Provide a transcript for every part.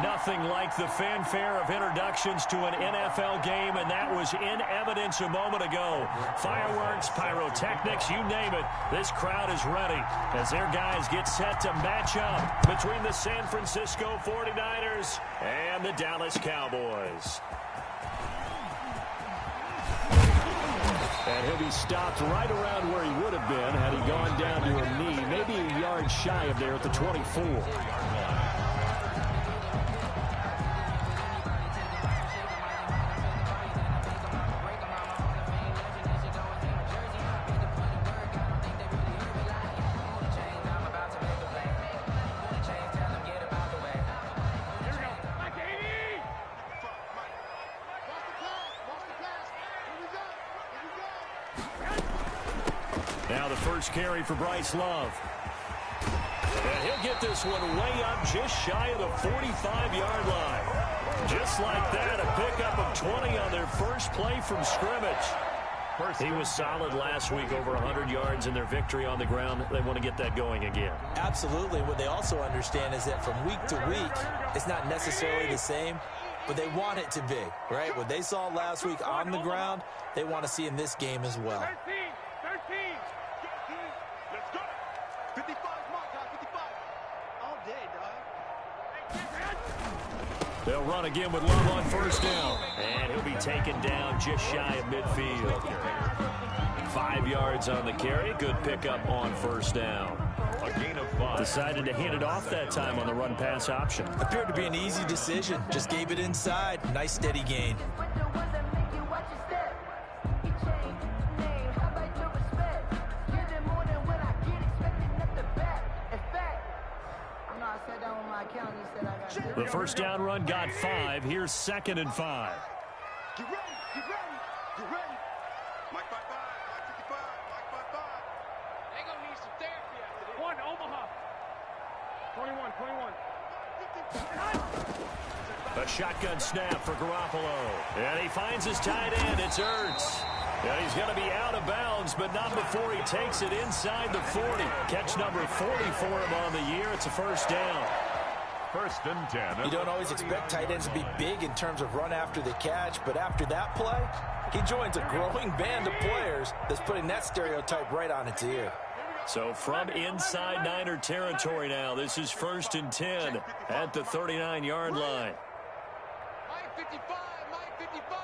Nothing like the fanfare of introductions to an NFL game, and that was in evidence a moment ago. Fireworks, pyrotechnics, you name it. This crowd is ready as their guys get set to match up between the San Francisco 49ers and the Dallas Cowboys. And he'll be stopped right around where he would have been had he gone down to a knee, maybe a yard shy of there at the 24. Now the first carry for Bryce Love. And he'll get this one way up just shy of the 45-yard line. Just like that, a pickup of 20 on their first play from scrimmage. He was solid last week, over 100 yards in their victory on the ground. They want to get that going again. Absolutely. What they also understand is that from week to week, it's not necessarily the same, but they want it to be, right? What they saw last week on the ground, they want to see in this game as well. 13. Let's go. 55 mark, guys. 55. All day, dog. They'll run again with Love on first down. And he'll be taken down just shy of midfield. 5 yards on the carry. Good pickup on first down. A gain of 5. Decided to hand it off that time on the run-pass option. Appeared to be an easy decision. Just gave it inside. Nice steady gain. The first down run got 5. Here's 2nd and 5. Get ready. Mike 55, Mike 55, Mike 55. They gonna need some therapy after this. 1, Omaha. 21. A shotgun snap for Garoppolo. And he finds his tight end. It's Ertz. And he's going to be out of bounds, but not before he takes it inside the 40. Catch number 40 for him on the year. It's a first down. 1st and 10. You don't always expect tight ends to be big in terms of run after the catch, but after that play, he joins a growing band of players that's putting that stereotype right on its ear. So from inside Niner territory now, this is 1st and 10 at the 39-yard line. Mike 55, Mike 55.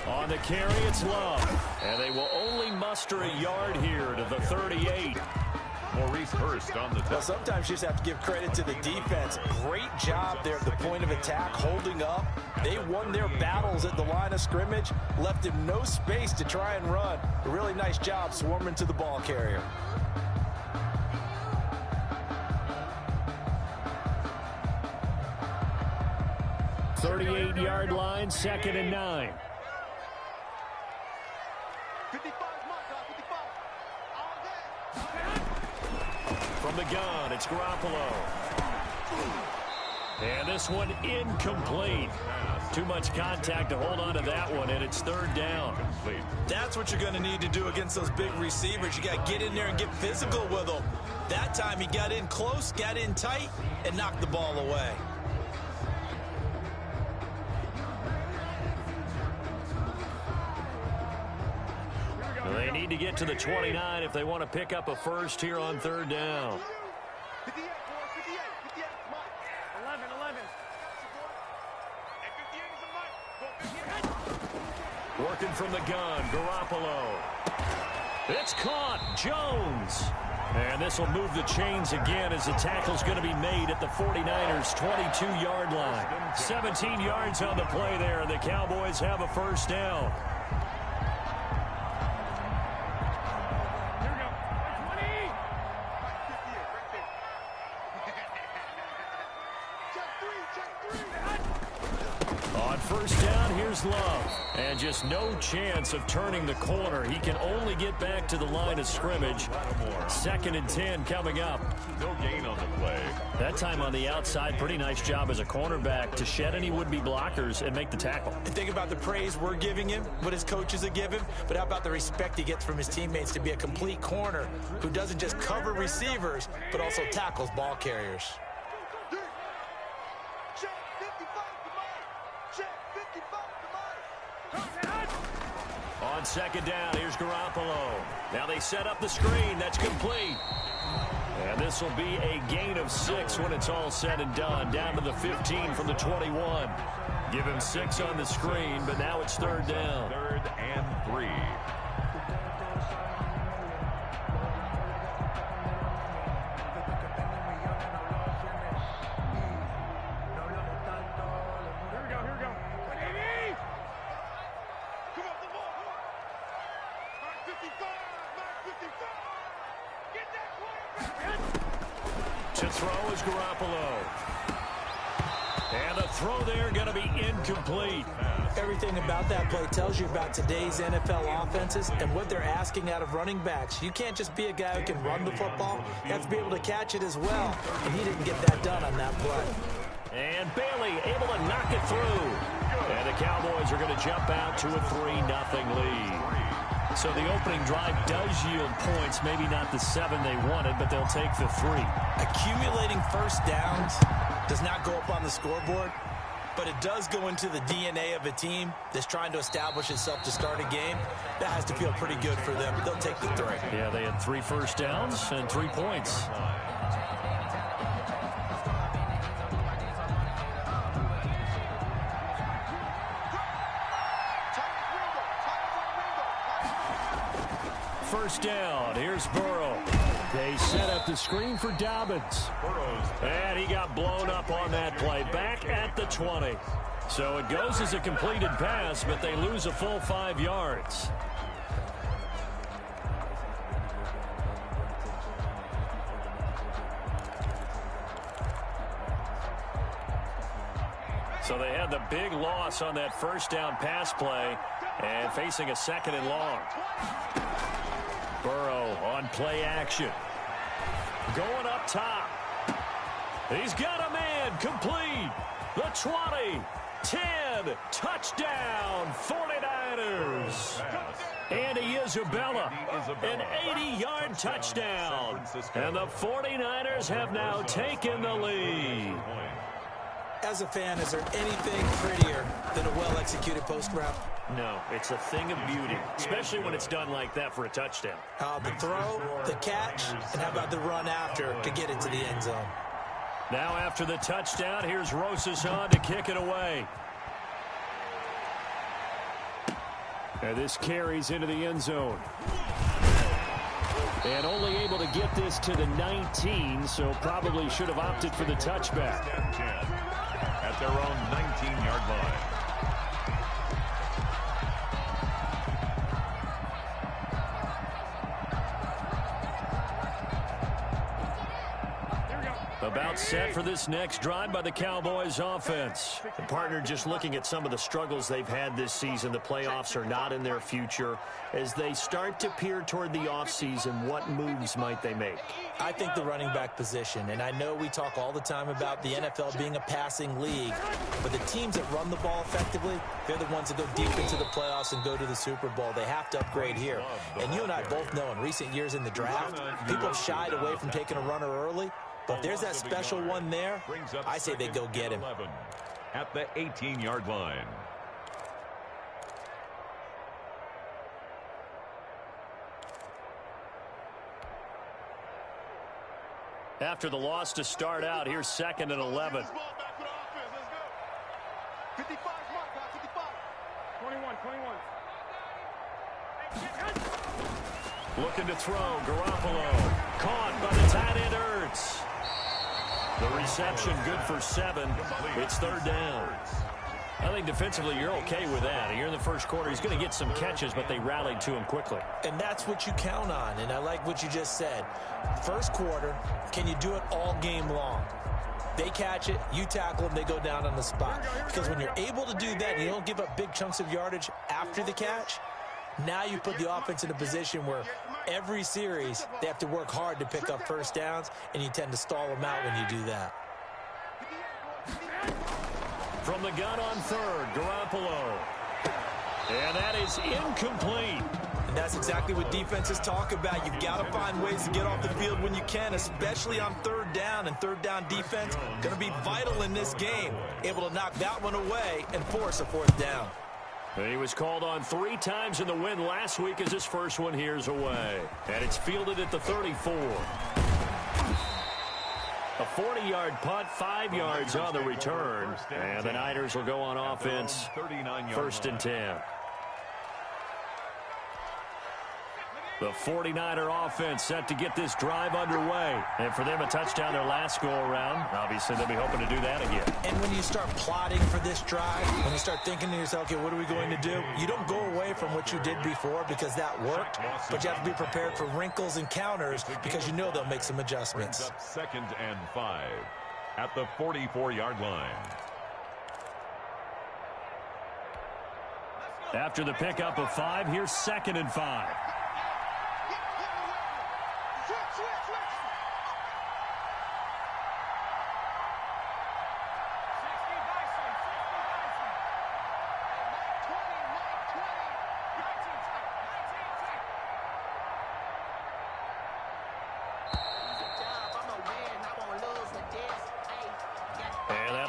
On the carry, it's Love. And they will only muster a yard here to the 38. Maurice Hurst on the top. Well, sometimes you just have to give credit to the defense. Great job there at the point of attack, holding up. They won their battles at the line of scrimmage, left him no space to try and run. A really nice job swarming to the ball carrier. Thirty-eight-yard line, 2nd and 9. 55 mark, guys. 55. All day. From the gun, it's Garoppolo. And this one incomplete. Too much contact to hold on to that one, and it's 3rd down. That's what you're going to need to do against those big receivers. You got to get in there and get physical with them. That time he got in close, got in tight, and knocked the ball away. They need to get to the 29 if they want to pick up a first here on 3rd down. 58, boy. 58. Mike. 11. And 58 is a Mike. Working from the gun, Garoppolo. It's caught, Jones. And this will move the chains again as the tackle's going to be made at the 49ers' 22-yard line. 17 yards on the play there, and the Cowboys have a first down. First down, here's Love. And just no chance of turning the corner. He can only get back to the line of scrimmage. 2nd and 10 coming up. No gain on the play. That time on the outside, pretty nice job as a cornerback to shed any would-be blockers and make the tackle. Think about the praise we're giving him, what his coaches are giving, but how about the respect he gets from his teammates to be a complete corner who doesn't just cover receivers, but also tackles ball carriers. On second down, here's Garoppolo. Now they set up the screen. That's complete. And this will be a gain of 6 when it's all said and done. Down to the 15 from the 21. Give him 6 on the screen, but now it's third down. 3rd and 3. To throw is Garoppolo. And the throw there going to be incomplete. Everything about that play tells you about today's NFL offenses and what they're asking out of running backs. You can't just be a guy who can run the football. You have to be able to catch it as well. And he didn't get that done on that play. And Bailey able to knock it through. And the Cowboys are going to jump out to a 3-0 lead. So the opening drive does yield points, maybe not the 7 they wanted, but they'll take the 3. Accumulating first downs does not go up on the scoreboard, but it does go into the DNA of a team that's trying to establish itself to start a game. That has to feel pretty good for them. They'll take the 3. Yeah, they had 3 first downs and 3 points. First down, here's Burrow. They set up the screen for Dobbins. And he got blown up on that play. Back at the 20. So it goes as a completed pass, but they lose a full 5 yards. So they had the big loss on that first down pass play and facing a 2nd and long. Burrow on play action. Going up top. He's got a man complete. The 20, 10, touchdown, 49ers. Andy Isabella, an 80-yard touchdown. And the 49ers have now taken the lead. As a fan, is there anything prettier than a well-executed post route? No, it's a thing of beauty, especially when it's done like that for a touchdown. The throw, the catch, and how about the run after to get into the end zone? Now after the touchdown, here's Rosas on to kick it away. And this carries into the end zone. And only able to get this to the 19, so probably should have opted for the touchback. At their own 19-yard line. About set for this next drive by the Cowboys offense. The partner just looking at some of the struggles they've had this season. The playoffs are not in their future. As they start to peer toward the offseason, what moves might they make? I think the running back position, and I know we talk all the time about the NFL being a passing league, but the teams that run the ball effectively, they're the ones that go deep into the playoffs and go to the Super Bowl. They have to upgrade here. And you and I both know in recent years in the draft, people have shied away from taking a runner early. But if there's that special one there, I say they go get him. At the 18-yard line. After the loss to start out, here's 2nd and 11. 21. Looking to throw, Garoppolo. Caught by the tight end, Ertz. The reception good for 7. It's 3rd down. I think defensively you're okay with that. Here in the first quarter, he's going to get some catches, but they rallied to him quickly. And that's what you count on, and I like what you just said. First quarter, can you do it all game long? They catch it, you tackle them, they go down on the spot. Because when you're able to do that and you don't give up big chunks of yardage after the catch, now you put the offense in a position where every series they have to work hard to pick up first downs, and you tend to stall them out when you do that. From the gun on 3rd, Garoppolo. And that is incomplete. And that's exactly what defenses talk about. You've got to find ways to get off the field when you can, especially on 3rd third down, and third down defense going to be vital in this game. Able to knock that one away and force a fourth down. He was called on 3 times in the win last week as his first one here's away. And it's fielded at the 34. A 40-yard punt, 5 yards on the return. And the Niners will go on offense, 1st and 10. The 49er offense set to get this drive underway. And for them, a touchdown their last go-around. Obviously, they'll be hoping to do that again. And when you start plotting for this drive, when you start thinking to yourself, okay, what are we going to do? You don't go away from what you did before because that worked, but you have to be prepared for wrinkles and counters because you know they'll make some adjustments. 2nd and 5 at the 44-yard line. After the pickup of 5, here's 2nd and 5.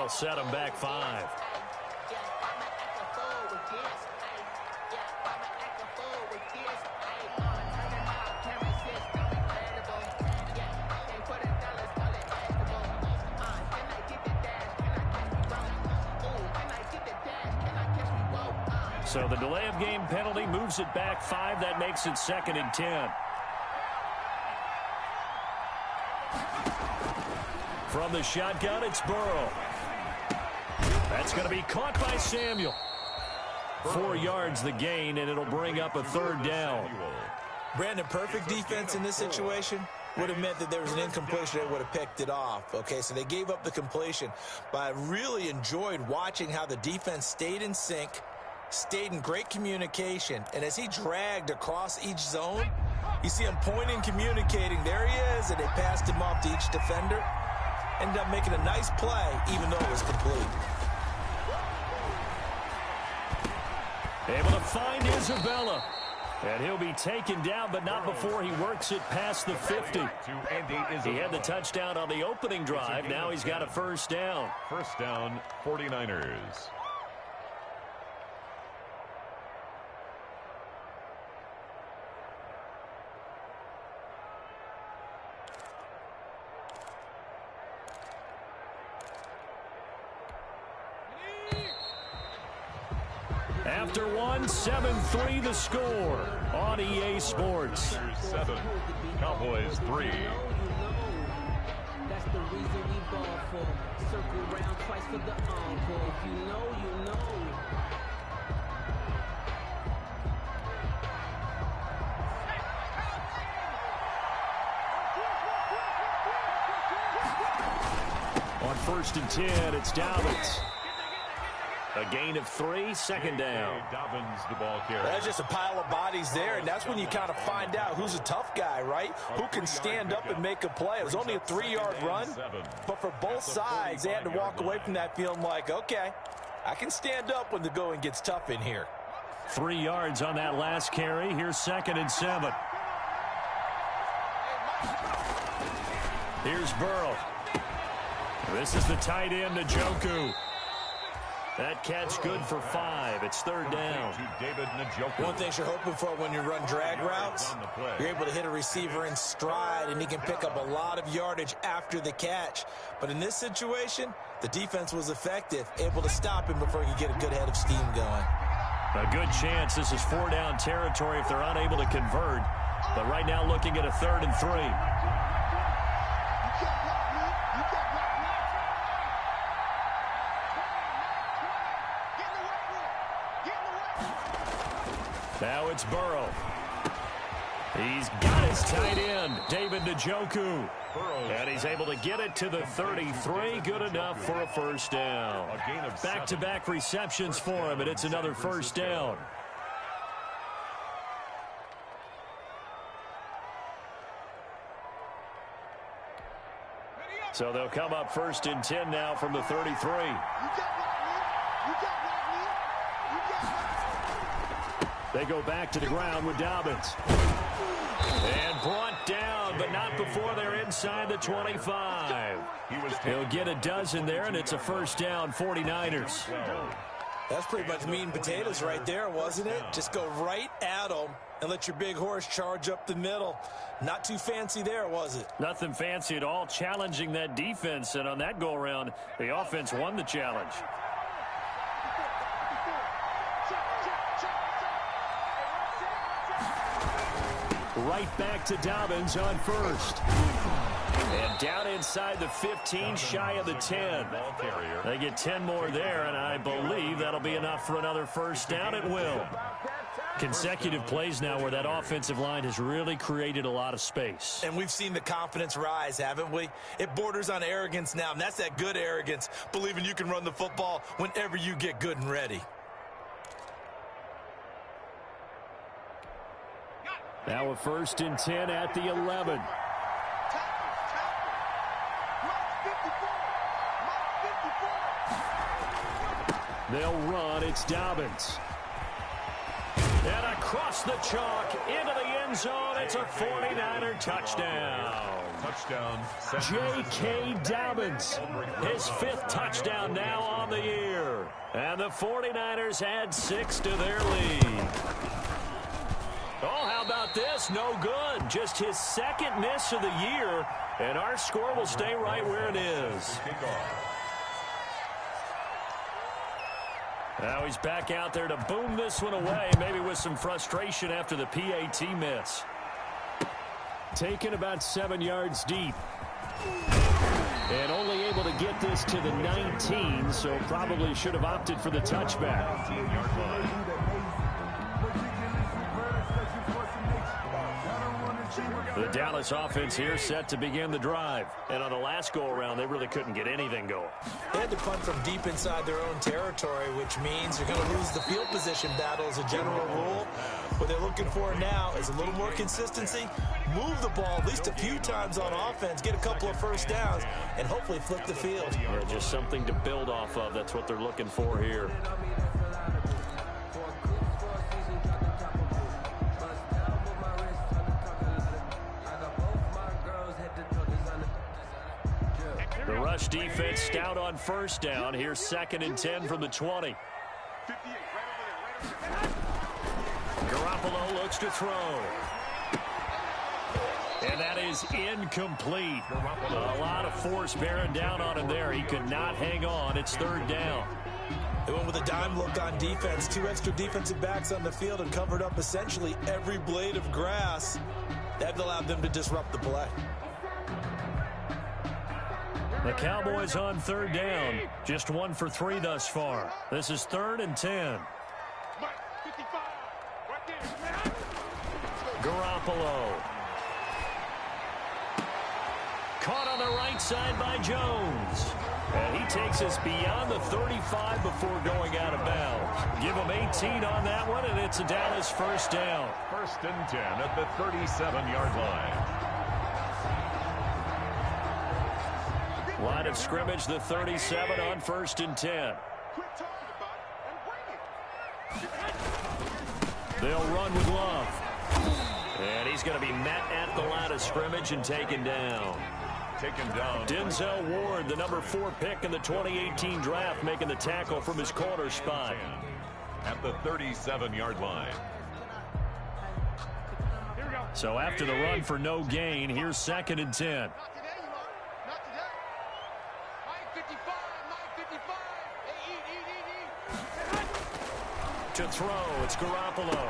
Set him back 5. So the delay of game penalty moves it back 5. That makes it 2nd and 10. From the shotgun, it's Burrow. That's going to be caught by Samuel. 4 yards the gain, and it'll bring up a 3rd down. Brandon, perfect defense in this situation would have meant that there was an incompletion. They would have picked it off. Okay, so they gave up the completion. But I really enjoyed watching how the defense stayed in sync, stayed in great communication. And as he dragged across each zone, you see him pointing, communicating. There he is, and they passed him off to each defender. Ended up making a nice play, even though it was complete. Able to find Isabella. And he'll be taken down, but not before he works it past the 50. He had the touchdown on the opening drive. Now he's got a 1st down. 1st down, 49ers. After one, 7-3 the score on EA Sports. 7, Cowboys 3. That's the reason we ball for. Circle round twice for the encore. If you know, you know. On 1st and 10, it's Dobbins. A gain of 3, 2nd down. Dobbins, the ball carrier. That's just a pile of bodies there, and that's when you kind of find out who's a tough guy, right? Who can stand up and make a play. It was only a 3-yard run, but for both sides, they had to walk away from that feeling like, okay, I can stand up when the going gets tough in here. 3 yards on that last carry. Here's 2nd and 7. Here's Burrow. This is the tight end, Njoku. That catch good for 5. It's 3rd down. One thing you're hoping for when you run drag routes, you're able to hit a receiver in stride, and he can pick up a lot of yardage after the catch. But in this situation, the defense was effective, able to stop him before he could get a good head of steam going. A good chance this is 4-down territory if they're unable to convert. But right now looking at a 3rd and 3. Now it's Burrow. He's got his tight end, David Njoku. And he's able to get it to the 33. Good enough for a 1st down. Back-to-back receptions for him, and it's another 1st down. So they'll come up 1st and 10 now from the 33. They go back to the ground with Dobbins. And brought down, but not before they're inside the 25. He'll get a dozen there, and it's a first down, 49ers. That's pretty much meat and potatoes right there, wasn't it? Just go right at them and let your big horse charge up the middle. Not too fancy there, was it? Nothing fancy at all, challenging that defense, and on that go-around, the offense won the challenge. Right back to Dobbins on first. And down inside the 15, shy of the 10. They get 10 more there, and I believe that'll be enough for another first down. It will. Consecutive plays now where that offensive line has really created a lot of space. And we've seen the confidence rise, haven't we? It borders on arrogance now, and that's that good arrogance, believing you can run the football whenever you get good and ready. Now a first and 10 at the 11. They'll run. It's Dobbins. And across the chalk into the end zone. It's a 49er touchdown. Touchdown. J.K. Dobbins, his 5th touchdown now on the year. And the 49ers add 6 to their lead. Oh, how about this? No good. Just his 2nd miss of the year. And our score will stay right where it is. Now he's back out there to boom this one away, maybe with some frustration after the PAT miss. Taken about 7 yards deep. And only able to get this to the 19, so probably should have opted for the touchback. 19-yard line. The Dallas offense here set to begin the drive. And on the last go-around, they really couldn't get anything going. They had to punt from deep inside their own territory, which means you're going to lose the field position battle as a general rule. What they're looking for now is a little more consistency, move the ball at least a few times on offense, get a couple of first downs, and hopefully flip the field. Yeah, just something to build off of. That's what they're looking for here. The rush defense stout on first down. Here's 2nd and 10 from the 20. Garoppolo looks to throw. And that is incomplete. A lot of force bearing down on him there. He could not hang on. It's 3rd down. They went with a dime look on defense. 2 extra defensive backs on the field and covered up essentially every blade of grass. That allowed them to disrupt the play. The Cowboys on 3rd down. Just 1 for 3 thus far. This is 3rd and 10. Garoppolo. Caught on the right side by Jones. And he takes us beyond the 35 before going out of bounds. Give him 18 on that one, and it's a Dallas first down. 1st and 10 at the 37-yard line. Line of scrimmage, the 37 on 1st and 10. They'll run with Love. And he's going to be met at the line of scrimmage and taken down. Denzel Ward, the number 4 pick in the 2018 draft, making the tackle from his corner spot. At the 37-yard line. So after the run for no gain, here's 2nd and 10. To throw, it's Garoppolo.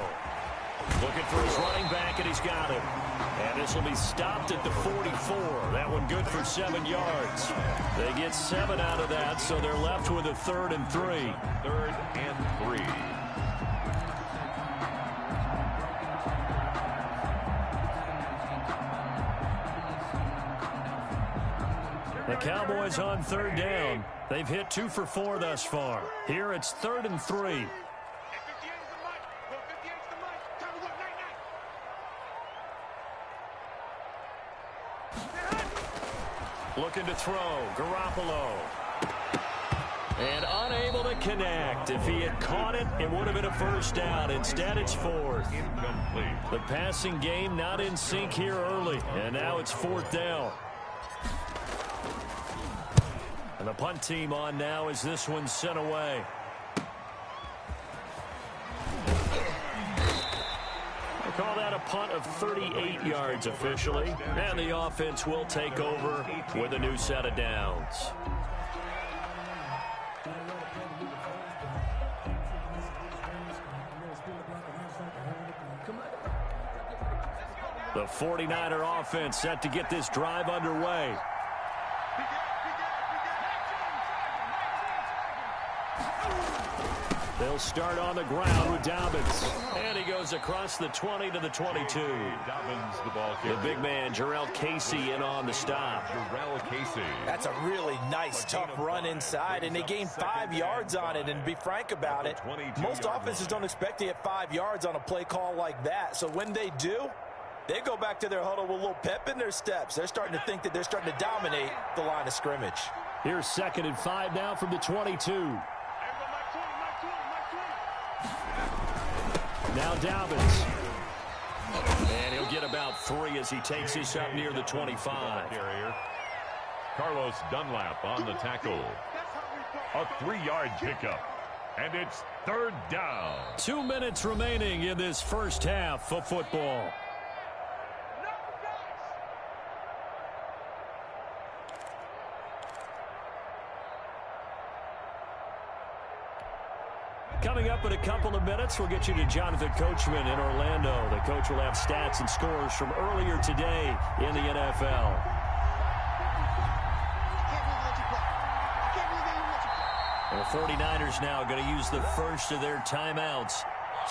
Looking for his running back, and he's got him. And this will be stopped at the 44. That one good for 7 yards. They get 7 out of that, so they're left with a 3rd and 3. 3rd and 3. The Cowboys on 3rd down. They've hit 2 for 4 thus far. Here it's 3rd and 3. Looking to throw, Garoppolo. And unable to connect. If he had caught it, it would have been a first down. Instead, it's fourth. Incomplete. The passing game not in sync here early, and now it's fourth down. And the punt team on now as this one's sent away. They call that a punt of 38 yards officially, and the offense will take over with a new set of downs. The 49er offense set to get this drive underway. They'll start on the ground with Dobbins. And he goes across the 20 to the 22. Dobbins, the ball carrier. The big man, Jarrell Casey, in on the stop. Jarrell Casey. That's a really nice, tough run inside, and they gained 5 yards on it. And to be frank about it, most offenses don't expect to get 5 yards on a play call like that. So when they do, they go back to their huddle with a little pep in their steps. They're starting to think that they're starting to dominate the line of scrimmage. Here's 2nd and 5 now from the 22. Now Dobbins. And he'll get about 3 as he takes this up near the 25. Carrier. Carlos Dunlap on the tackle. A 3-yard pickup. And it's 3rd down. 2 minutes remaining in this first half of football. Coming up in a couple of minutes, we'll get you to Jonathan Coachman in Orlando. The coach will have stats and scores from earlier today in the NFL. The 49ers now going to use the first of their timeouts.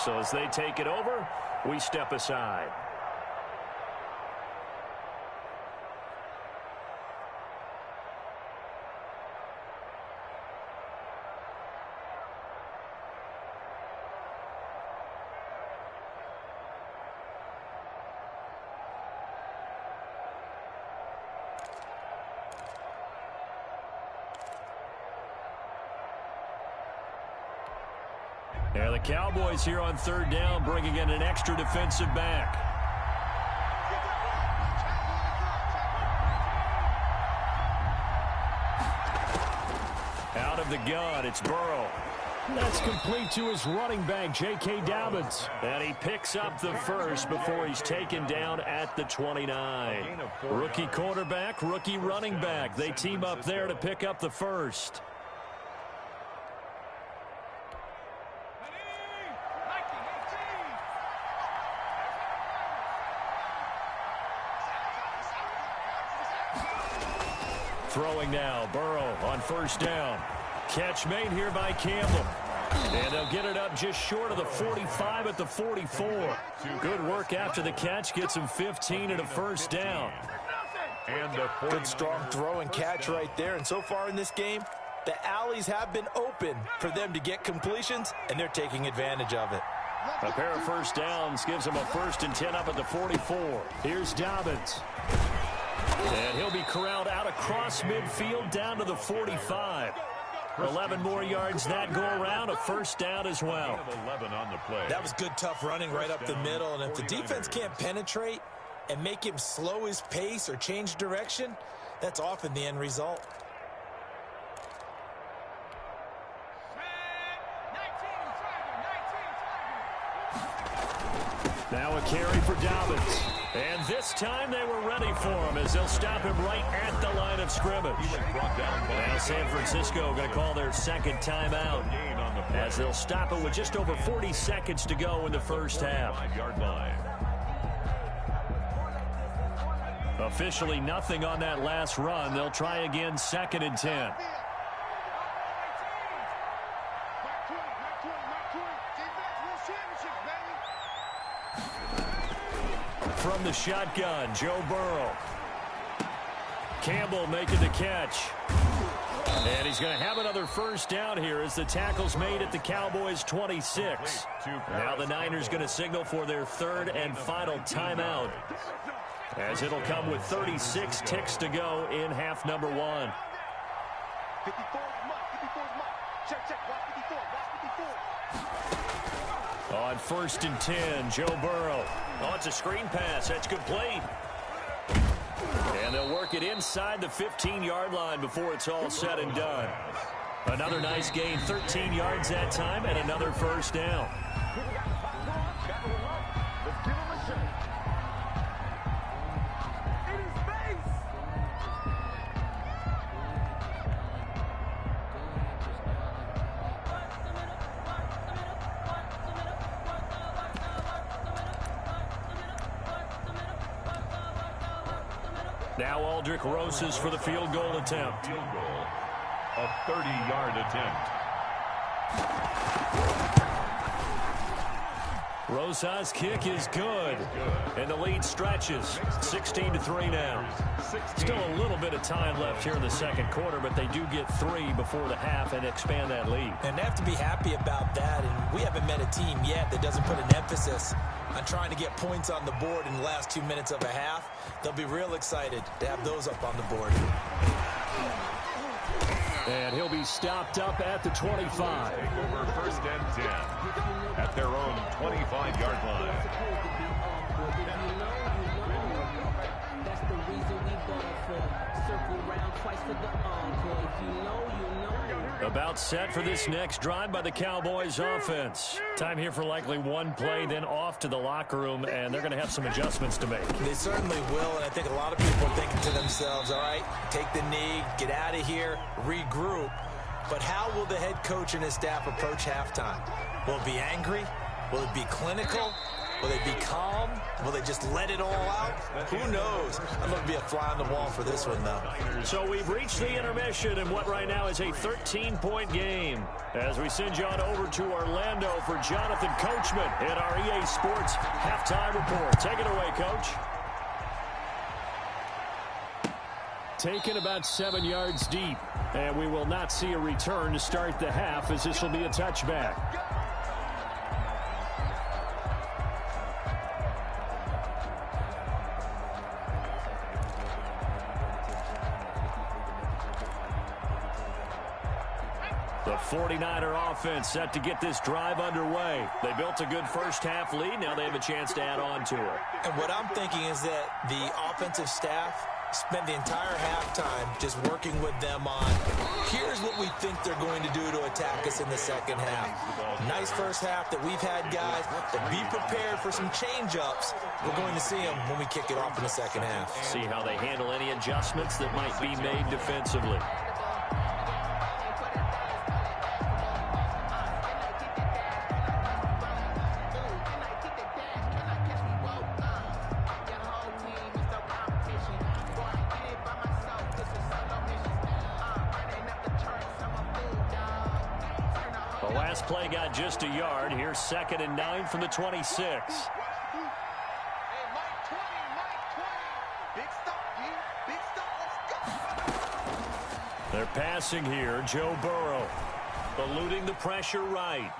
So as they take it over, we step aside. Yeah, the Cowboys here on 3rd down, bringing in an extra defensive back. Out of the gun, it's Burrow. That's complete to his running back, J.K. Dobbins. And he picks up the first before he's taken down at the 29. Rookie quarterback, rookie running back. They team up there to pick up the first. Throwing now, Burrow on 1st down. Catch made here by Campbell. And they'll get it up just short of the 45 at the 44. Good work after the catch. Gets him 15 and a 1st down. And the good strong throw and catch right there. And so far in this game, the alleys have been open for them to get completions, and they're taking advantage of it. A pair of 1st downs gives him a 1st and 10 up at the 44. Here's Dobbins. And he'll be corralled out across midfield down to the 45. 11 more yards that go around, a 1st down as well. 11 on the play. That was good, tough running right up the middle. And if the defense can't penetrate and make him slow his pace or change direction, that's often the end result. Now a carry for Dobbins. And this time they were ready for him as they'll stop him right at the line of scrimmage. Now San Francisco going to call their 2nd timeout as they'll stop it with just over 40 seconds to go in the first half. 5-yard line. Officially nothing on that last run. They'll try again 2nd and 10. From the shotgun, Joe Burrow. Campbell making the catch. And he's going to have another 1st down here as the tackle's made at the Cowboys' 26. Now the Niners going to signal for their 3rd and final timeout, as it'll come with 36 ticks to go in half number 1. On 1st and 10, Joe Burrow. Oh, it's a screen pass. That's complete. And they'll work it inside the 15-yard line before it's all said and done. Another nice gain, 13 yards that time, and another first down. Now Aldrick Rosas for the field goal attempt. Field goal, a 30-yard attempt. Rosas' kick is good. And the lead stretches. 16-3 now. Still a little bit of time left here in the second quarter, but they do get 3 before the half and expand that lead. And they have to be happy about that. And we haven't met a team yet that doesn't put an emphasis on trying to get points on the board in the last 2 minutes of a half. They'll be real excited to have those up on the board. And he'll be stopped up at the 25. Over 1st and 10 at their own 25-yard line. That's the reason we ball for. Circle round twice for the encore. If you know, you know. About set for this next drive by the Cowboys offense. Time here for likely one play, then off to the locker room, and they're going to have some adjustments to make. They certainly will, and I think a lot of people are thinking to themselves, all right, take the knee, get out of here, regroup. But how will the head coach and his staff approach halftime? Will it be angry? Will it be clinical? Will they be calm? Will they just let it all out? Who knows? I'm going to be a fly on the wall for this one, though. So we've reached the intermission in what right now is a 13-point game. As we send you on over to Orlando for Jonathan Coachman in our EA Sports halftime report. Take it away, Coach. Taken about 7 yards deep. And we will not see a return to start the half, as this will be a touchback. The 49er offense set to get this drive underway. They built a good first half lead. Now they have a chance to add on to it. And what I'm thinking is that the offensive staff spent the entire halftime just working with them on, here's what we think they're going to do to attack us in the second half. Nice first half that we've had, guys, but be prepared for some change-ups. We're going to see them when we kick it off in the second half. See how they handle any adjustments that might be made defensively. The last play got just a yard. Here's 2nd and 9 from the 26. They're passing here. Joe Burrow eluding the pressure right.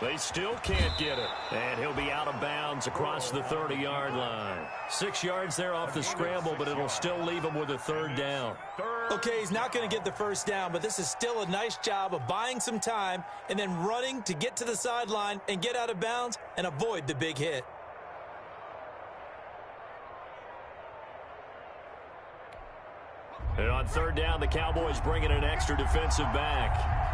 They still can't get it. And he'll be out of bounds across the 30-yard line. 6 yards there off the scramble, but it'll still leave him with a 3rd down. Okay, he's not going to get the first down, but this is still a nice job of buying some time and then running to get to the sideline and get out of bounds and avoid the big hit. And on 3rd down, the Cowboys bring in an extra defensive back.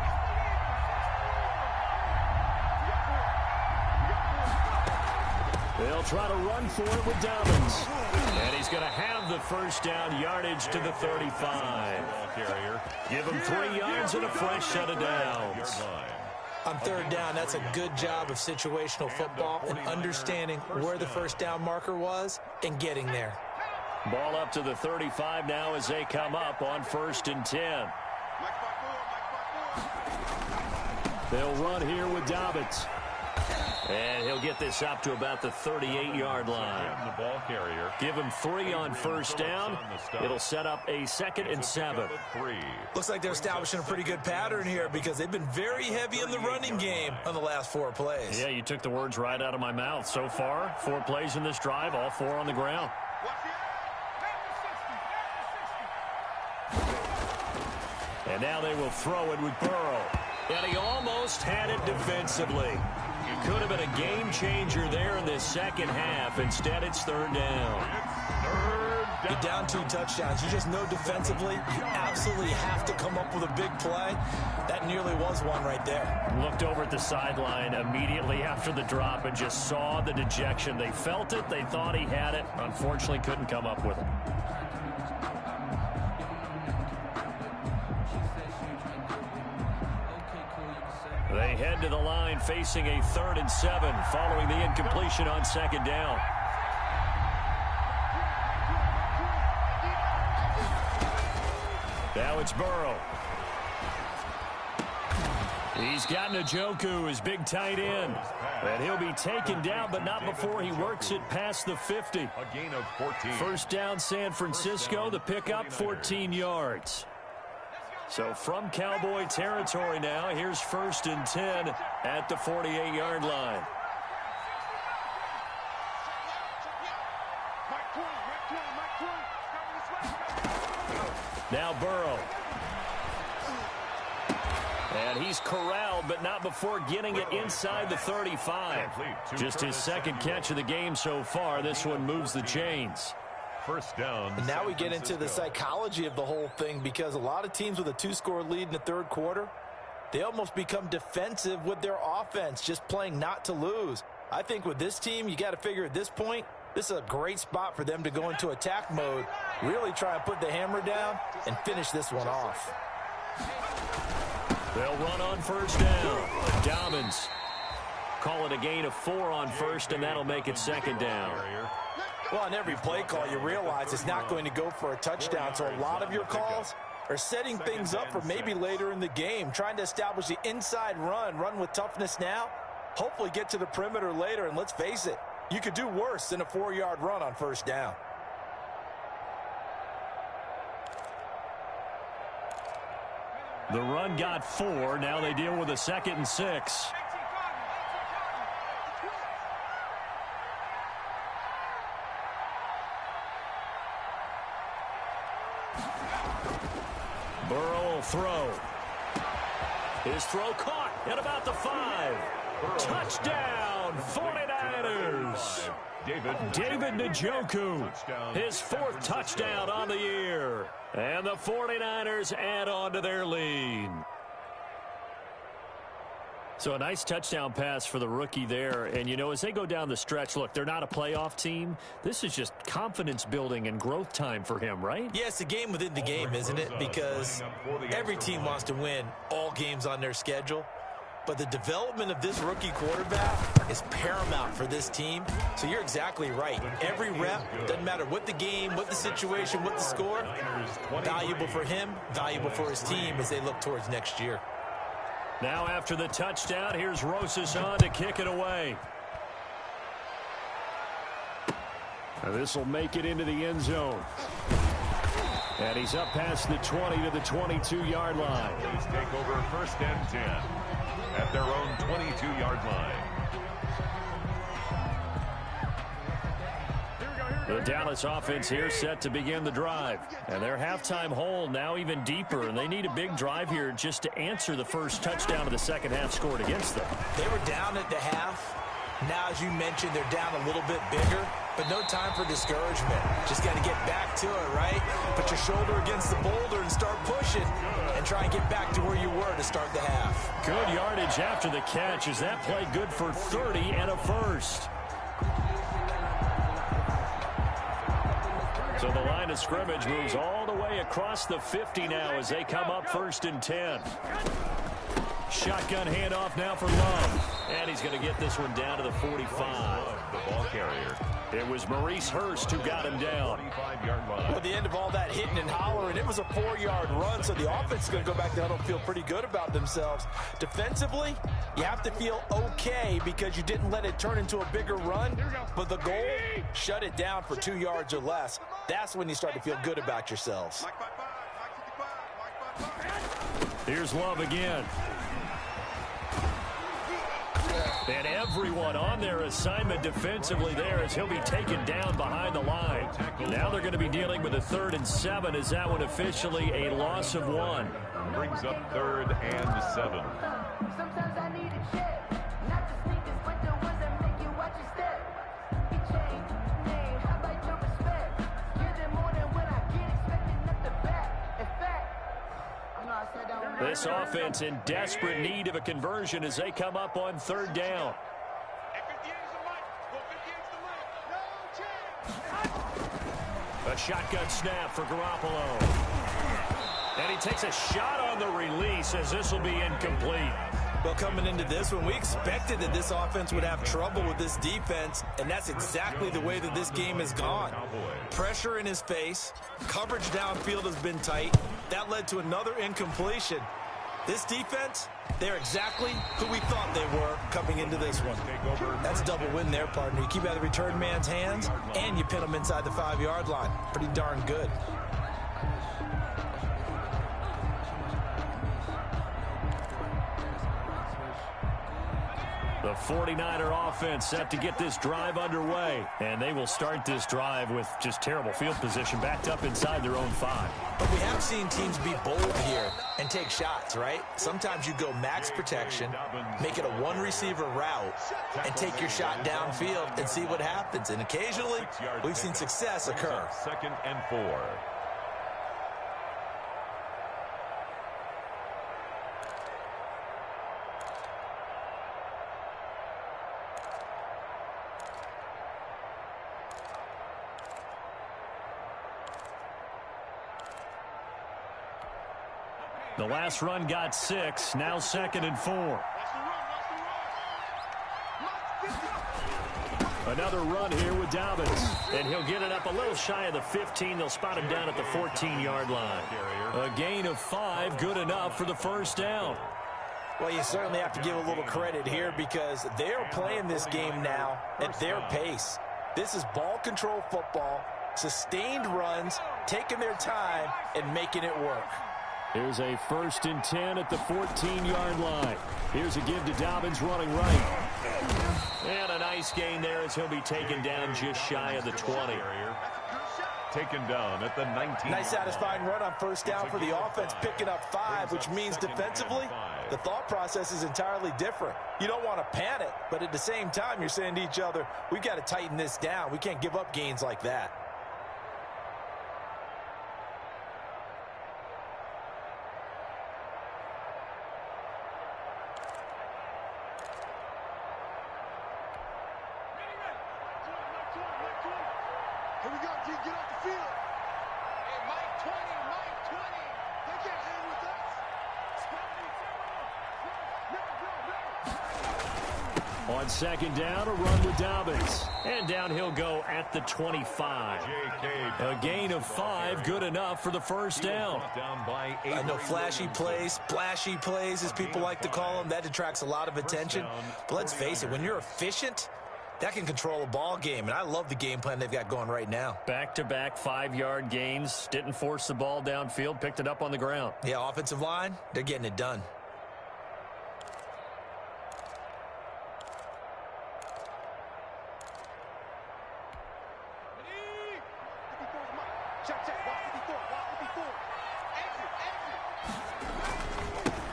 They'll try to run for it with Dobbins. And he's going to have the first down, yardage to the 35. Give him 3 yards and a fresh set of downs. On 3rd down, that's a good job of situational football and understanding where the first down marker was and getting there. Ball up to the 35 now as they come up on 1st and 10. They'll run here with Dobbins. And he'll get this up to about the 38-yard line. The ball carrier. Give him 3 on first down. It'll set up a 2nd and 7. Looks like they're establishing a pretty good pattern here because they've been very heavy in the running game on the last 4 plays. Yeah, you took the words right out of my mouth. So far, 4 plays in this drive, all 4 on the ground. And now they will throw it with Burrow. And he almost had it defensively. It could have been a game changer there in this second half. Instead, it's third down. You're down 2 touchdowns. You just know defensively you absolutely have to come up with a big play. That nearly was one right there. Looked over at the sideline immediately after the drop and just saw the dejection. They felt it. They thought he had it. Unfortunately, couldn't come up with it. They head to the line facing a 3rd and 7 following the incompletion on second down. Now it's Burrow. He's got Njoku, his big tight end. And he'll be taken down, but not before he works it past the 50. A gain of 14. First down, San Francisco. The pickup, 14 yards. So from Cowboy territory now, here's 1st and 10 at the 48-yard line. Now Burrow. And he's corralled, but not before getting it inside the 35. Just his 2nd catch of the game so far. This one moves the chains. First down. And now we get into the psychology of the whole thing, because a lot of teams with a 2-score lead in the 3rd quarter, they almost become defensive with their offense, just playing not to lose. I think with this team, you got to figure at this point, this is a great spot for them to go into attack mode, really try and put the hammer down and finish this one off. They'll run on first down. Dobbins. Call it a gain of 4 on first, and that'll make it 2nd down. Well, on every play call, you realize it's not going to go for a touchdown, so a lot of your calls are setting things up for maybe later in the game, trying to establish the inside run with toughness now, hopefully get to the perimeter later, and let's face it, you could do worse than a 4-yard run on first down. The run got 4. Now they deal with a 2nd and 6. Burrow will throw. His throw caught at about the 5. Touchdown, 49ers. David Njoku, his 4th touchdown on the year. And the 49ers add on to their lead. So a nice touchdown pass for the rookie there. And, you know, as they go down the stretch, look, they're not a playoff team. This is just confidence building and growth time for him, right? Yeah, it's a game within the game, isn't it? Because every team wants to win all games on their schedule. But the development of this rookie quarterback is paramount for this team. So you're exactly right. Every rep, doesn't matter what the game, what the situation, what the score, valuable for him, valuable for his team as they look towards next year. Now after the touchdown, here's Rosas on to kick it away. This will make it into the end zone. And he's up past the 20 to the 22-yard line. Please take over 1st and 10 at their own 22-yard line. The Dallas offense here set to begin the drive. And their halftime hole now even deeper. And they need a big drive here just to answer the first touchdown of the second half scored against them. They were down at the half. Now, as you mentioned, they're down a little bit bigger. But no time for discouragement. Just got to get back to it, right? Put your shoulder against the boulder and start pushing. And try and get back to where you were to start the half. Good yardage after the catch. Is that play good for 30 and a first? So the line of scrimmage moves all the way across the 50 now as they come up 1st and 10. Shotgun handoff now for Love. And he's going to get this one down to the 45. The ball carrier. It was Maurice Hurst who got him down. 45-yard line. Well, at the end of all that hitting and hollering, it was a 4-yard run, so the offense is going to go back to huddle, feel pretty good about themselves. Defensively, you have to feel okay because you didn't let it turn into a bigger run, but the goal, shut it down for 2 yards or less. That's when you start to feel good about yourselves. Here's Love again. And everyone on their assignment defensively there as he'll be taken down behind the line. Now they're going to be dealing with a 3rd and 7 as that one officially a loss of 1. Brings up 3rd and 7. Sometimes I need a check, not the sneakers, but the ones that make you watch your step. It changed, hey, how about your respect? Give them more than what I get, expecting up the back. In fact, I know I said that one. This offense in desperate need of a conversion as they come up on 3rd down. A shotgun snap for Garoppolo. And he takes a shot on the release as this will be incomplete. Well, coming into this one, we expected that this offense would have trouble with this defense, and that's exactly the way that this game has gone. Pressure in his face, coverage downfield has been tight. That led to another incompletion. This defense, they're exactly who we thought they were coming into this one. That's a double win there, partner. You keep out of the return man's hands, and you pin them inside the 5-yard line. Pretty darn good. The 49er offense set to get this drive underway. And they will start this drive with just terrible field position backed up inside their own 5. But we have seen teams be bold here and take shots, right? Sometimes you go max protection, make it a 1-receiver route, and take your shot downfield and see what happens. And occasionally, we've seen success occur. 2nd and 4. The last run got 6, now 2nd and 4. Another run here with Dobbins. And he'll get it up a little shy of the 15. They'll spot him down at the 14-yard line. A gain of 5, good enough for the 1st down. Well, you certainly have to give a little credit here because they're playing this game now at their pace. This is ball control football, sustained runs, taking their time, and making it work. Here's a 1st and 10 at the 14-yard line. Here's a give to Dobbins running right. And a nice gain there as he'll be taken down just shy of the 20. Taken down at the 19. Nice satisfying run on 1st down for the offense, picking up 5, which means defensively, the thought process is entirely different. You don't want to panic, but at the same time, you're saying to each other, we've got to tighten this down. We can't give up gains like that. Here we go, G, get off the field. Hey, Mike 20, Mike 20. They can't hang with us. On 2nd down, a run with Dobbins. And down he'll go at the 25. A gain of 5, good enough for the 1st down. I know flashy plays, splashy plays, as people like to call them, that attracts a lot of attention. But let's face it, when you're efficient, that can control a ball game, and I love the game plan they've got going right now. Back-to-back 5-yard gains. Didn't force the ball downfield. Picked it up on the ground. Yeah, offensive line, they're getting it done.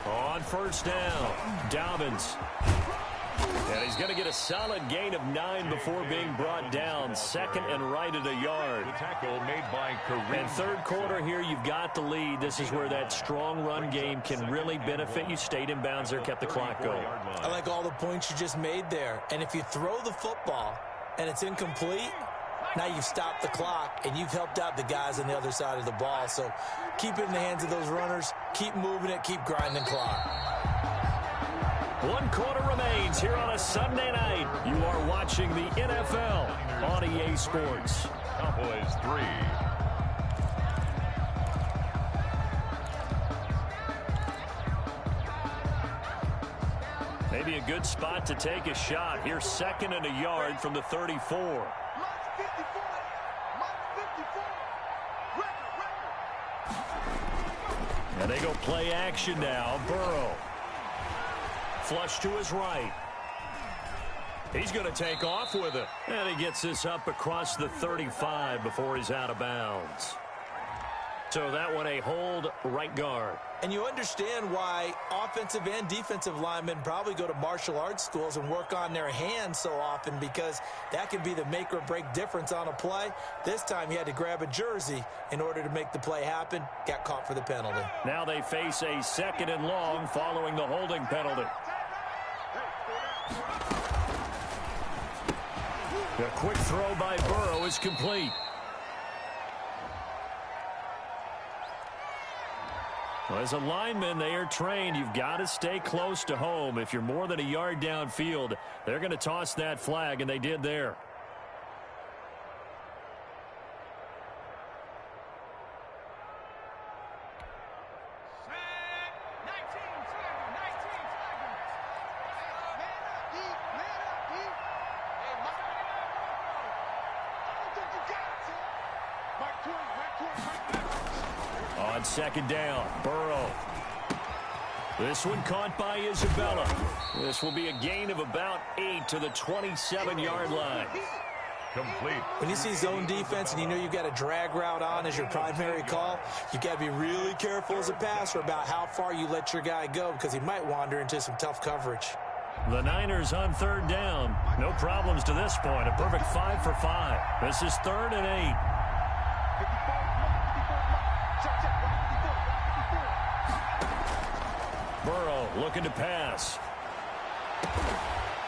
On 1st down, Dobbins. And he's going to get a solid gain of 9 before being brought down. 2nd and right at a yard. The tackle made by Kareem. And 3rd quarter here, you've got the lead. This is where that strong run game can really benefit you. Stayed in bounds there, kept the clock going. I like all the points you just made there. And if you throw the football and it's incomplete, now you've stopped the clock and you've helped out the guys on the other side of the ball. So keep it in the hands of those runners. Keep moving it. Keep grinding clock. 1 quarter remains here on a Sunday night. You are watching the NFL on EA Sports. Cowboys 3. Maybe a good spot to take a shot. Here's 2nd and a yard from the 34. And they go play action now. Burrow. Flush to his right. He's going to take off with it. And he gets this up across the 35 before he's out of bounds. So that one a hold right guard. And you understand why offensive and defensive linemen probably go to martial arts schools and work on their hands so often, because that can be the make or break difference on a play. This time he had to grab a jersey in order to make the play happen. Got caught for the penalty. Now they face a 2nd and long following the holding penalty. The quick throw by Burrow is complete. Well, as a lineman, they are trained. You've got to stay close to home. If you're more than a yard downfield, they're going to toss that flag, and they did there. On 2nd down, Burrow. This one caught by Isabella. This will be a gain of about 8 to the 27-yard line. Complete. When you see zone defense and you know you've got a drag route on as your primary call, you've got to be really careful as a passer about how far you let your guy go, because he might wander into some tough coverage. The Niners on 3rd down. No problems to this point. A perfect 5 for 5. This is 3rd and 8. Burrow looking to pass.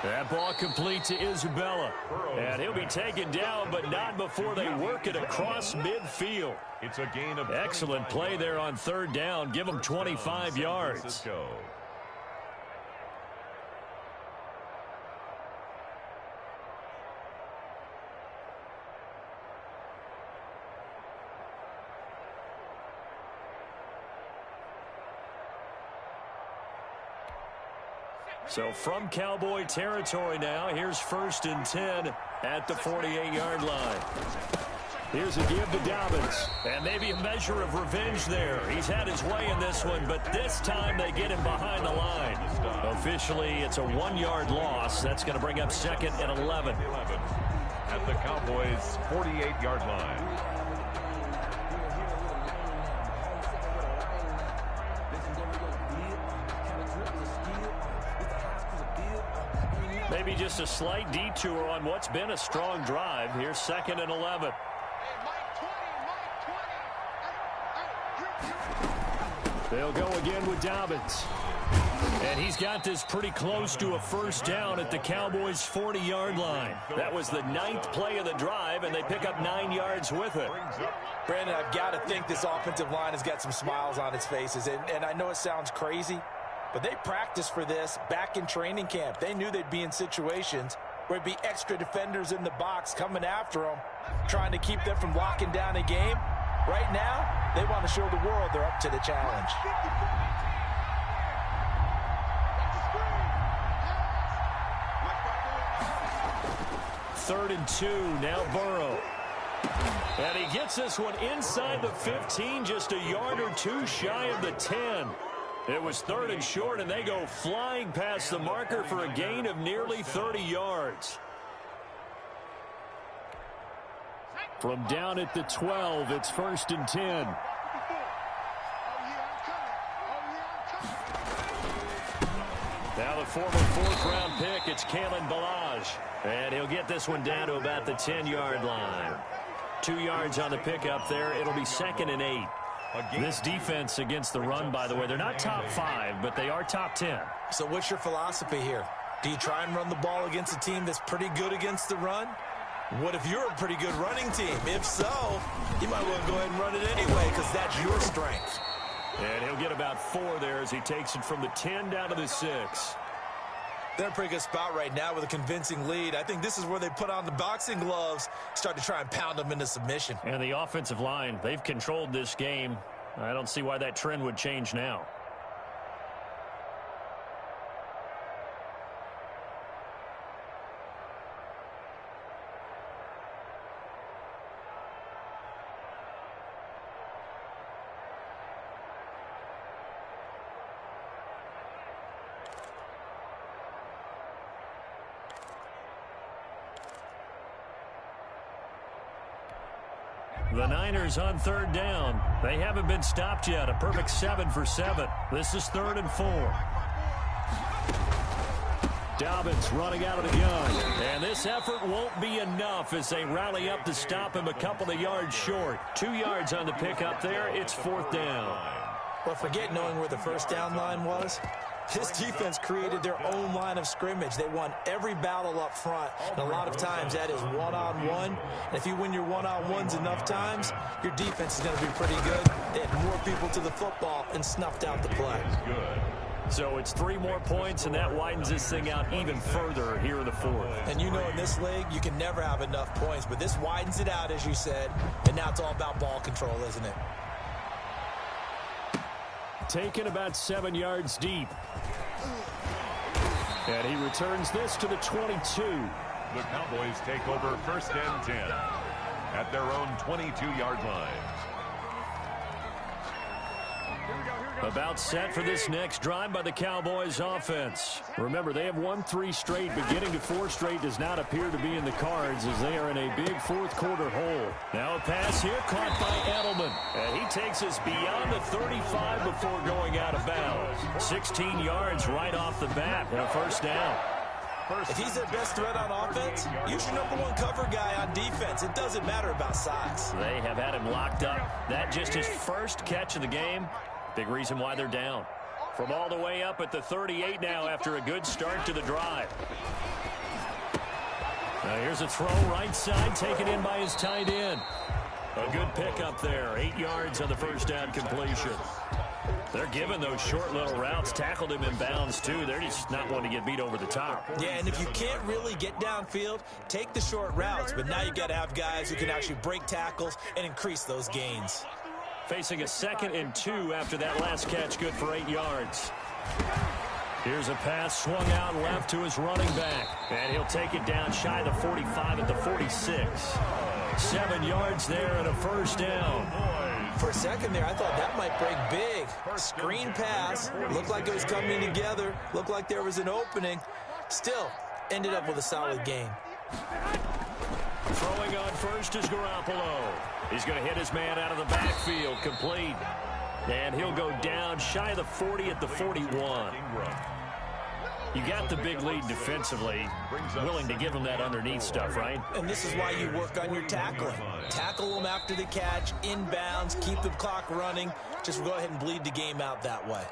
That ball complete to Isabella. And he'll be taken down, but not before they work it across midfield. It's a gain of excellent play there on 3rd down. Give them 25 yards. So from Cowboy territory now, here's 1st and 10 at the 48-yard line. Here's a give to Dobbins, and maybe a measure of revenge there. He's had his way in this one, but this time they get him behind the line. Officially, it's a 1-yard loss. That's going to bring up 2nd and 11. At the Cowboys' 48-yard line. Maybe just a slight detour on what's been a strong drive. Here's 2nd and 11. They'll go again with Dobbins. And he's got this pretty close to a 1st down at the Cowboys' 40-yard line. That was the 9th play of the drive, and they pick up 9 yards with it. Brandon, I've got to think this offensive line has got some smiles on its faces. And I know it sounds crazy, but they practiced for this back in training camp. They knew they'd be in situations where it'd be extra defenders in the box coming after them, trying to keep them from locking down a game. Right now, they want to show the world they're up to the challenge. Third and 2, now Burrow. And he gets this one inside the 15, just a yard or 2 shy of the 10. It was 3rd and short, and they go flying past the marker for a gain of nearly 30 yards. From down at the 12, it's 1st and 10. Now the former 4th-round pick, it's Kalen Ballage. And he'll get this one down to about the 10-yard line. 2 yards on the pickup there. It'll be 2nd and 8. This defense against the run, by the way, they're not top 5, but they are top 10. So what's your philosophy here? Do you try and run the ball against a team that's pretty good against the run? What if you're a pretty good running team? If so, you might want to go ahead and run it anyway, because that's your strength. And he'll get about 4 there as he takes it from the 10 down to the 6. They're in a pretty good spot right now with a convincing lead. I think this is where they put on the boxing gloves, start to try and pound them into submission. And the offensive line, they've controlled this game. I don't see why that trend would change now. The Niners on third down. They haven't been stopped yet. A perfect 7 for 7. This is 3rd and 4. Dobbins running out of the gun. And this effort won't be enough as they rally up to stop him a couple of yards short. 2 yards on the pickup there. It's 4th down. Well, forget knowing where the first down line was. This defense created their own line of scrimmage. They won every battle up front, and a lot of times that is one-on-one. And if you win your one-on-ones enough times, your defense is going to be pretty good. They had more people to the football and snuffed out the play. So it's 3 more points, and that widens this thing out even further here in the 4th. And you know in this league, you can never have enough points, but this widens it out, as you said, and now it's all about ball control, isn't it? Taken about 7 yards deep. And he returns this to the 22. The Cowboys take over 1st and 10 at their own 22-yard line. About set for this next drive by the Cowboys offense. Remember, they have won 3 straight, but getting to 4 straight does not appear to be in the cards as they are in a big 4th quarter hole. Now a pass here caught by Edelman. And he takes us beyond the 35 before going out of bounds. 16 yards right off the bat and a 1st down. If he's their best threat on offense, use your #1 cover guy on defense. It doesn't matter about size. They have had him locked up. That just his first catch of the game. Big reason why they're down. From all the way up at the 38 now after a good start to the drive. Now here's a throw right side taken in by his tight end. A good pickup there. 8 yards on the 1st down completion. They're giving those short little routes. Tackled him in bounds too. They're just not wanting to get beat over the top. Yeah, and if you can't really get downfield, take the short routes. But now you got to have guys who can actually break tackles and increase those gains. Facing a 2nd and 2 after that last catch, good for 8 yards. Here's a pass swung out left to his running back. And he'll take it down shy of the 45 at the 46. 7 yards there and a 1st down. For a second there, I thought that might break big. Screen pass. Looked like it was coming together. Looked like there was an opening. Still, ended up with a solid gain. Throwing on first is Garoppolo. He's going to hit his man out of the backfield, complete. And he'll go down shy of the 40 at the 41. You got the big lead defensively. Willing to give him that underneath stuff, right? And this is why you work on your tackling. Tackle them after the catch, inbounds, keep the clock running. Just go ahead and bleed the game out that way.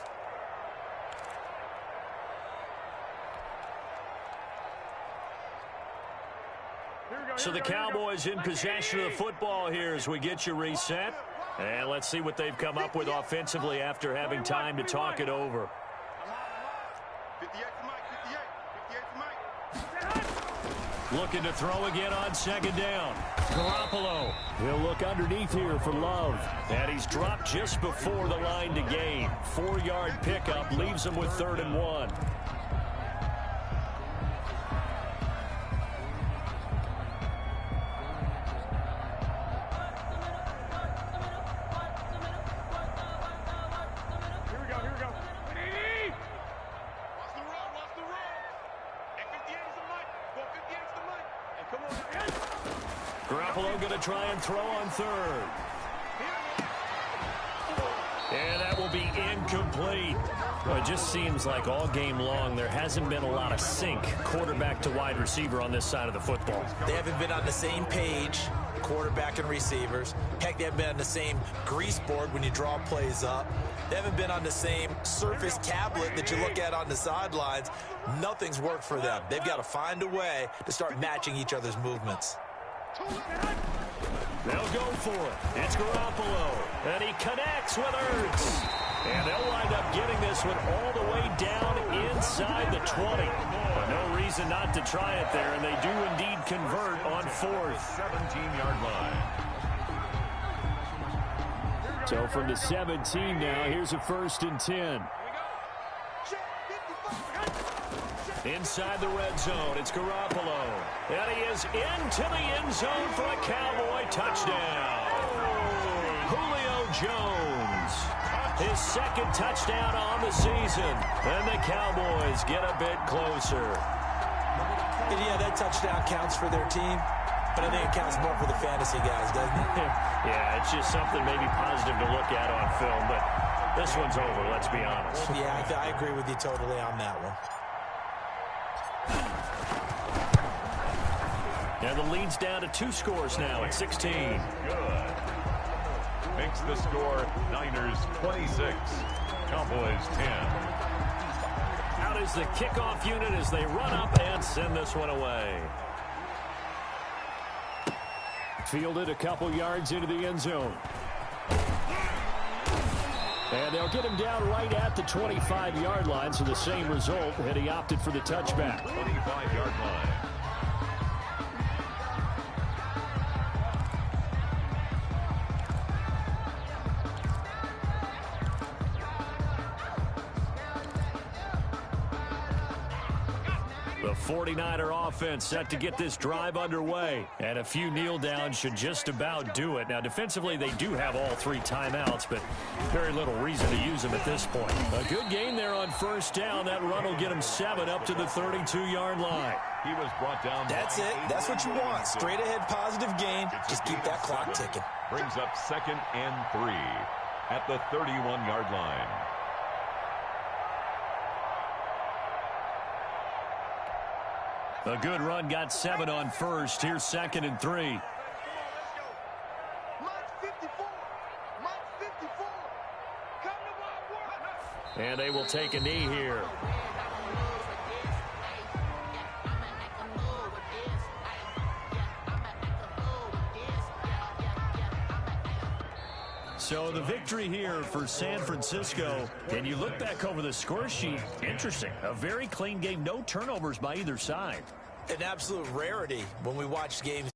So the Cowboys in possession of the football here as we get you reset. And let's see what they've come up with offensively after having time to talk it over. 58 to Mike, 58 to Mike. Looking to throw again on 2nd down. Garoppolo. He'll look underneath here for Love. And he's dropped just before the line to gain. 4-yard pickup leaves him with 3rd and 1. Garoppolo going to try and throw on 3rd. And that will be incomplete. Well, it just seems like all game long there hasn't been a lot of sync quarterback to wide receiver on this side of the football. They haven't been on the same page, quarterback and receivers. Heck, they haven't been on the same grease board when you draw plays up. They haven't been on the same Surface tablet that you look at on the sidelines. Nothing's worked for them. They've got to find a way to start matching each other's movements. They'll go for it. It's Garoppolo. And he connects with Ertz. And they'll wind up getting this one all the way down inside the 20. But no reason not to try it there, and they do indeed convert on 4th. 17-yard line. So from the 17 now, here's a 1st and 10. Inside the red zone, it's Garoppolo. And he is into the end zone for a Cowboy touchdown. Julio Jones, his 2nd touchdown on the season. And the Cowboys get a bit closer. And yeah, that touchdown counts for their team. But I think it counts more for the fantasy guys, doesn't it? Yeah, it's just something maybe positive to look at on film, but this one's over, let's be honest. Yeah, I agree with you totally on that one. And the lead's down to 2 scores now at 16. Good. Makes the score Niners 26, Cowboys 10. Out is the kickoff unit as they run up and send this one away. Fielded a couple yards into the end zone. And they'll get him down right at the 25-yard line, so the same result, and he opted for the touchback. 25-yard line. The 49er offense set to get this drive underway. And a few kneel downs should just about do it. Now, defensively, they do have all 3 timeouts, but very little reason to use them at this point. A good game there on first down. That run will get him 7 up to the 32-yard line. He was brought down. That's it. That's what you want. Straight ahead positive gain. Just keep that clock ticking. Brings up 2nd and 3 at the 31-yard line. A good run got 7 on first. Here's 2nd and 3. And they will take a knee here. So the victory here for San Francisco. And you look back over the score sheet, interesting. A very clean game, no turnovers by either side. An absolute rarity when we watch games